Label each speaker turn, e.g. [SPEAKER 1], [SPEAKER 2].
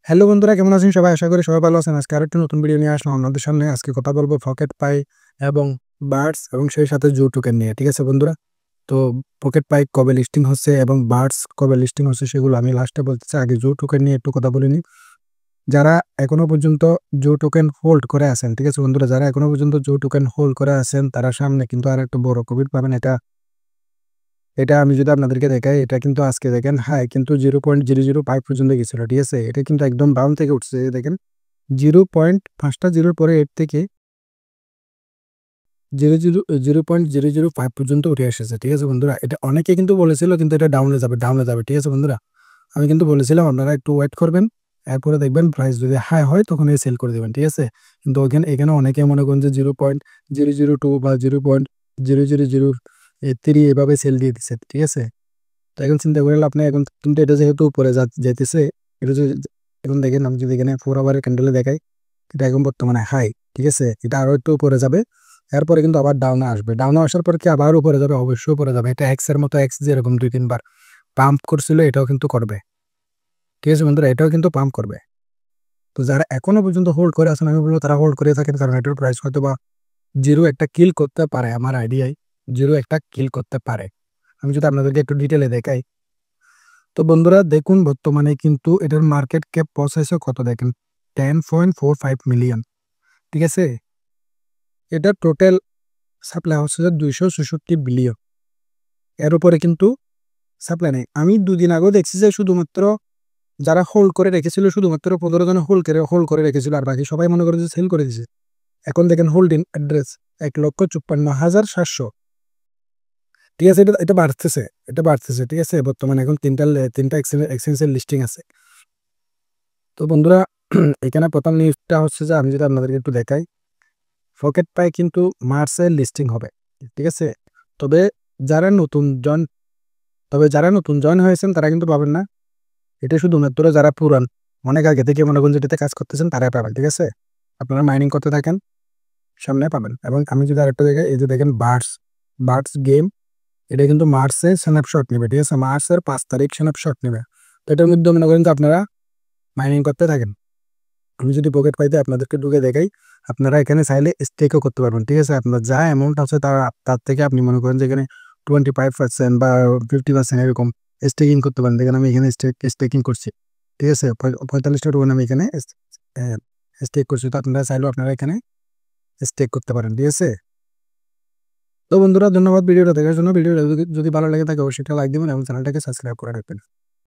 [SPEAKER 1] Hello বন্ধুরা, কেমন আছেন সবাই? আশা করি সবাই ভালো আছেন। আজকে আরেকটা নতুন ভিডিও নিয়ে আসলাম আপনাদের সামনে। আজকে কথা বলবো পকেট পাই এবং বার্ডস এবং সেই সাথে জু টোকেন নিয়ে। ঠিক আছে বন্ধুরা? তো পকেট পাই কবে লিস্টিং হচ্ছে এবং বার্ডস কবে লিস্টিং হচ্ছে সেগুলো আমি লাস্টে বলতেছি। আগে জু টোকেন নিয়ে একটু কথা বলে নিই। যারা এখনো পর্যন্ত জু টোকেন হোল্ড করে আছেন, ঠিক আছে বন্ধুরা? যারা এখনো পর্যন্ত জু টোকেন হোল্ড করে আছেন তারা সামনে কিন্তু আরেকটা বড় কোভিড পাবেন। এটা এটা আমি যদি আপনাদেরকে দেখাই, এটা কিন্তু আজকে দেখেন হাই কিন্তু 0.005 পর্যন্ত গেছিল। ঠিক আছে? এটা কিন্তু একদম ডাউন থেকে উঠছে। দেখেন 0.5টা জিরোর পরে এর থেকে 0.005 পর্যন্ত উঠে এসেছে। ঠিক আছে বন্ধুরা? এটা অনেকে কিন্তু বলেছিল কিন্তু এটা ডাউনে যাবে, ডাউনে যাবে। ঠিক আছে বন্ধুরা? আমি কিন্তু বলেছিলাম আপনারা একটু ওয়েট করবেন। এরপরে দেখবেন প্রাইস যদি হাই হয় তখন সেল করে দিবেন। ঠিক আছে? কিন্তু এখানে অনেকে মনে করেন যে 0.002 বা 0.000 3 এভাবে সেল দিয়ে দিচ্ছে। ঠিক আছে? তো এখন চিন্তা করে লাভ নাই। এখন কিন্তু এটা যেহেতু উপরে যাইতেছে, এটা যদি এখন দেখেন আমি যদি এখানে 4 আওয়ারের ক্যান্ডেলে দেখাই, এটা এখন বর্তমানে হাই। ঠিক আছে? এটা আরো একটু উপরে যাবে। এরপরে কিন্তু আবার ডাউনে আসবে। ডাউনে আসার পর কি আবার উপরে যাবে? অবশ্যই উপরে যাবে। এটা এক্স এর মতো, এক্স যেরকম 2-3 বার পাম্প করছিল এটাও কিন্তু করবে। ঠিক আছে বন্ধুরা? এটাও কিন্তু পাম্প করবে। তো যারা এখনো পর্যন্ত হোল্ড করে আছেন আমি বলবো তারা হোল্ড করে থাকেন, কারণ এটার প্রাইস হয়তো বা জিরো একটা কিল করতে পারে। আমার আইডিয়ায় জিরো একটা কিল করতে পারে। আমি যদি আপনাদেরকে একটু ডিটেলে দেখাই, তো বন্ধুরা দেখুন বর্তমানে কিন্তু এটার মার্কেট ক্যাপ পৌঁছাইছে কত দেখেন, 10.45 মিলিয়ন। ঠিক আছে? এটা টোটাল সাপ্লাই হচ্ছে যে 266 বিলিয়ন। এর উপরে কিন্তু সাপ্লাই নেই। আমি দুদিন আগেও দেখছি যে শুধুমাত্র যারা হোল্ড করে রেখেছিল, শুধুমাত্র 15 জন হোল্ড করে রেখেছিল, আর বাকি সবাই মনে করে যে সেল করে দিছে। এখন দেখেন হোল্ডিং অ্যাড্রেস 1,54,700। ঠিক আছে? এটা এটা বাড়তেছে, এটা বাড়তেছে। ঠিক আছে? বর্তমানে এখন তিনটা এক্সচেঞ্জের লিস্টিং আছে। তো বন্ধুরা এখানে প্রথম নিউজটা হচ্ছে যে আমি যদি আপনাদেরকে একটু দেখাই, পকেট পাই কিন্তু মার্চে লিস্টিং হবে। ঠিক আছে? তবে যারা নতুন জয়েন তবে যারা নতুন জয়েন হয়েছেন তারা কিন্তু পাবেন না। এটা শুধুমাত্র যারা পুরান, অনেক আগে থেকে মনে করেন যেটাতে কাজ করতেছেন তারাই পাবেন। ঠিক আছে? আপনারা মাইনিং করতে থাকেন, সামনে পাবেন। এবং আমি যদি আরেকটা দেখাই, এই যে দেখেন বার্ডস বার্ডস গেম, এটা কিন্তু মার্চে স্ন্যাপশট নেবে। ঠিক আছে? মার্চের 5 তারিখ স্ন্যাপশট নেবে। তো এটার মধ্যে মনে করেন যে আপনারা মাইনিং করতে থাকেন। আমি যদি পকেট পাইতে আপনাদেরকে ঢুকে দেখাই, আপনারা এখানে চাইলে স্টেকও করতে পারবেন। ঠিক আছে? আপনার যা অ্যামাউন্ট আছে তার থেকে আপনি মনে করেন যে এখানে 25% বা 50% এরকম স্টেকিং করতে পারেন। দেখেন আমি এখানে স্টেকিং করছি। ঠিক আছে? 45টা টোকেন আমি এখানে স্টেক করছি। তো আপনারা চাইলেও আপনারা এখানে স্টেক করতে পারেন। ঠিক আছে? তো বন্ধুরা ধন্যবাদ ভিডিওটা দেখার জন্য। ভিডিওটা যদি ভালো লেগে থাকে অবশ্যই একটা লাইক দিবেন এবং চ্যানেলটাকে সাবস্ক্রাইব করে রাখবেন।